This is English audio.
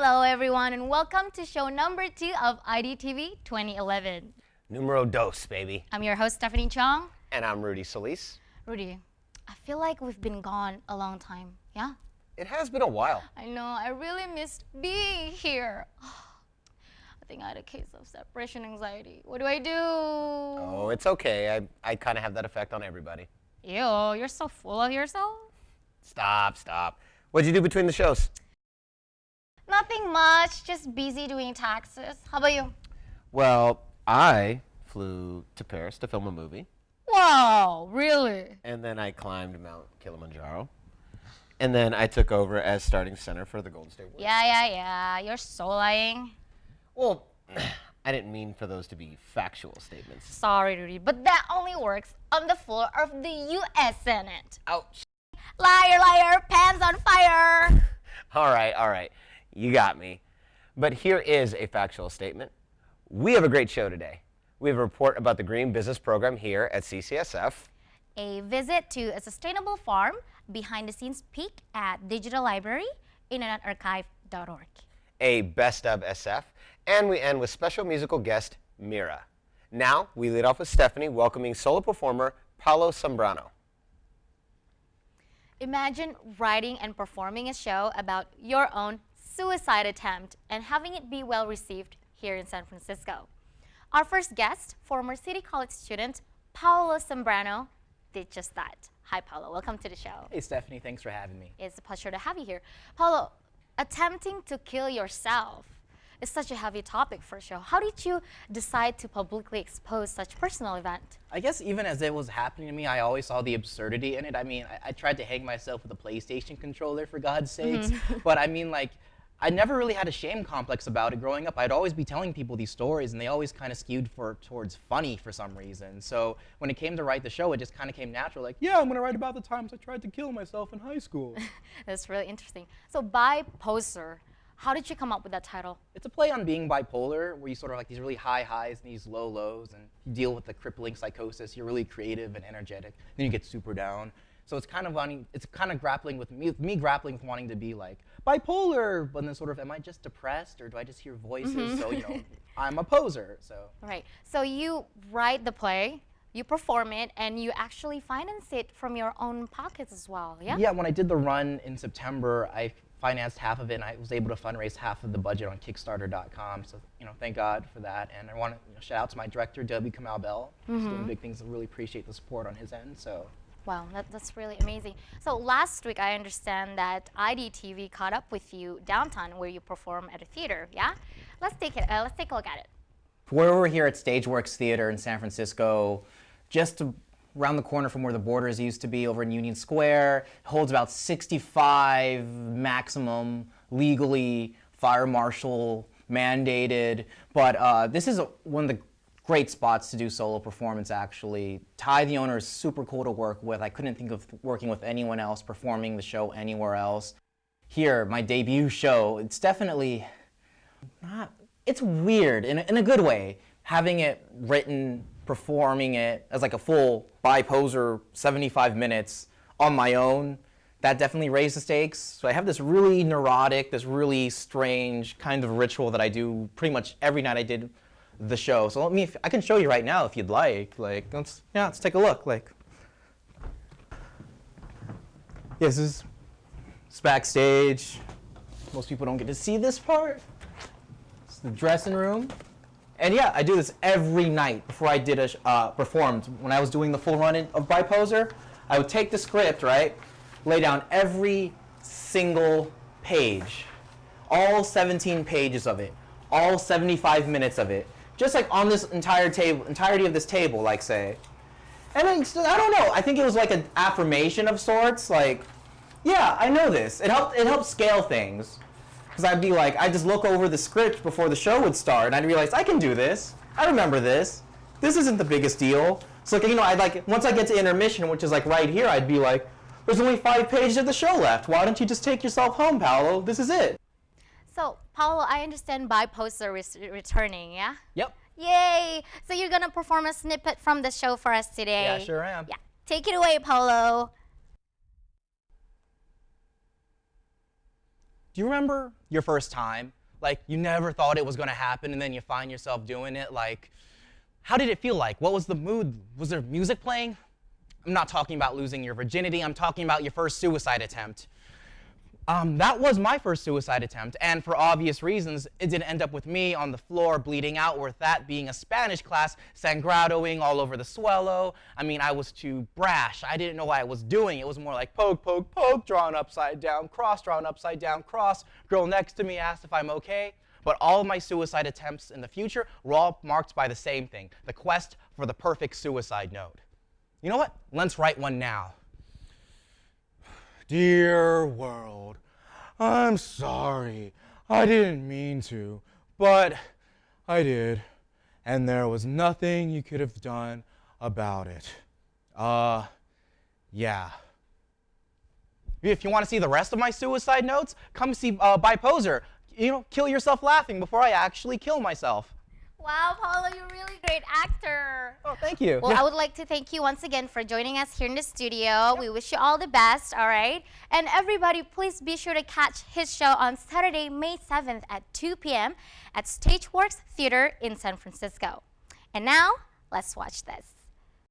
Hello everyone and welcome to show number 2 of IDTV 2011. Numero dos, baby. I'm your host Stefannie Tjong. And I'm Rudy Solis. Rudy, I feel like we've been gone a long time, yeah? It has been a while. I know, I really missed being here. I think I had a case of separation anxiety. What do I do? Oh, it's okay. I kind of have that effect on everybody. Ew, you're so full of yourself. Stop. What'd you do between the shows? Nothing much, just busy doing taxes. How about you? Well, I flew to Paris to film a movie. Wow, really? And then I climbed Mount Kilimanjaro. And then I took over as starting center for the Golden State Warriors. Yeah. You're so lying. Well, I didn't mean for those to be factual statements. Sorry, Rudy, but that only works on the floor of the U.S. Senate. Ouch. Liar, pants on fire. All right. You got me. But here is a factual statement. We have a great show today. We have a report about the Green Business Program here at CCSF. A visit to a sustainable farm, behind-the-scenes peek at Digital Library, internetarchive.org. A Best of SF, and we end with special musical guest, Mira. Now, we lead off with Stefannie welcoming solo performer Paolo Sambrano. Imagine writing and performing a show about your own suicide attempt and having it be well received here in San Francisco. Our first guest, former City College student Paolo Sambrano, did just that. Hi, Paolo. Welcome to the show. Hey, Stefannie. Thanks for having me. It's a pleasure to have you here. Paolo, attempting to kill yourself is such a heavy topic for a show. How did you decide to publicly expose such personal event? I guess even as it was happening to me, I always saw the absurdity in it. I mean, I tried to hang myself with a PlayStation controller, for God's sakes. But I mean, like, I never really had a shame complex about it growing up. I'd always be telling people these stories, and they always kind of skewed towards funny for some reason. So when it came to write the show, it just kind of came natural. Like, yeah, I'm going to write about the times I tried to kill myself in high school. That's really interesting. So Bi-Poseur, how did you come up with that title? It's a play on being bipolar, where you sort of like these really high highs and these low lows, and you deal with the crippling psychosis. You're really creative and energetic. Then you get super down. So it's kind of grappling with me grappling with wanting to be like bipolar, but then sort of, am I just depressed, or do I just hear voices? So, you know, I'm a poser, so. Right, so you write the play, you perform it, and you actually finance it from your own pockets as well, yeah? Yeah, when I did the run in September, I financed half of it, and I was able to fundraise half of the budget on Kickstarter.com, so, you know, thank God for that. And I want to shout out to my director, W. Kamal Bell. He's doing big things. I really appreciate the support on his end, so. Wow, that's really amazing. So last week, I understand that IDTV caught up with you downtown, where you perform at a theater. Yeah, let's take a look at it. We're here at Stagewerks Theater in San Francisco, just around the corner from where the Borders used to be, over in Union Square. It holds about 65 maximum, legally fire marshal mandated. But this is one of the great spots to do solo performance, actually. Ty, the owner, is super cool to work with. I couldn't think of working with anyone else, performing the show anywhere else. Here, my debut show, it's definitely it's weird in a good way, having it written, performing it as like a full Bi-Poseur 75 minutes on my own. That definitely raised the stakes. So I have this really neurotic, this really strange kind of ritual that I do pretty much every night I did the show. So I can show you right now if you'd like. Like, let's take a look. Like, yeah, this is backstage. Most people don't get to see this part. It's the dressing room. And yeah, I do this every night before I did performed. When I was doing the full run of Bi-Poseur, I would take the script, right, lay down every single page, all 17 pages of it, all 75 minutes of it, just like on this entirety of this table, like, say. And then, I don't know, I think it was like an affirmation of sorts, like, yeah, I know this. It helped scale things. Because I'd be like, I'd just look over the script before the show would start, and I'd realize, I can do this. I remember this. This isn't the biggest deal. So, like, you know, once I get to intermission, which is like right here, I'd be like, there's only 5 pages of the show left. Why don't you just take yourself home, Paolo? This is it. So, Paolo, I understand Bi-Poseur is returning, yeah? Yep. Yay! So you're gonna perform a snippet from the show for us today. Yeah, sure am. Yeah. Take it away, Paolo. Do you remember your first time? Like, you never thought it was going to happen, and then you find yourself doing it. Like, how did it feel like? What was the mood? Was there music playing? I'm not talking about losing your virginity. I'm talking about your first suicide attempt. That was my first suicide attempt, and for obvious reasons, it didn't end up with me on the floor bleeding out, or that being a Spanish class, sangradoing all over the suelo. I mean, I was too brash. I didn't know what I was doing. It was more like poke, poke, poke, drawn upside down, cross, drawn upside down, cross. Girl next to me asked if I'm okay. But all of my suicide attempts in the future were all marked by the same thing, the quest for the perfect suicide note. You know what? Let's write one now. Dear world, I'm sorry. I didn't mean to, but I did. And there was nothing you could have done about it. Yeah. If you want to see the rest of my suicide notes, come see Bi-Poseur. You know, kill yourself laughing before I actually kill myself. Wow, Paolo, you're a really great actor. Oh, thank you. Well, I would like to thank you once again for joining us here in the studio. We wish you all the best, all right? And everybody, please be sure to catch his show on Saturday, May 7th at 2 p.m. at Stagewerks Theater in San Francisco. And now, let's watch this.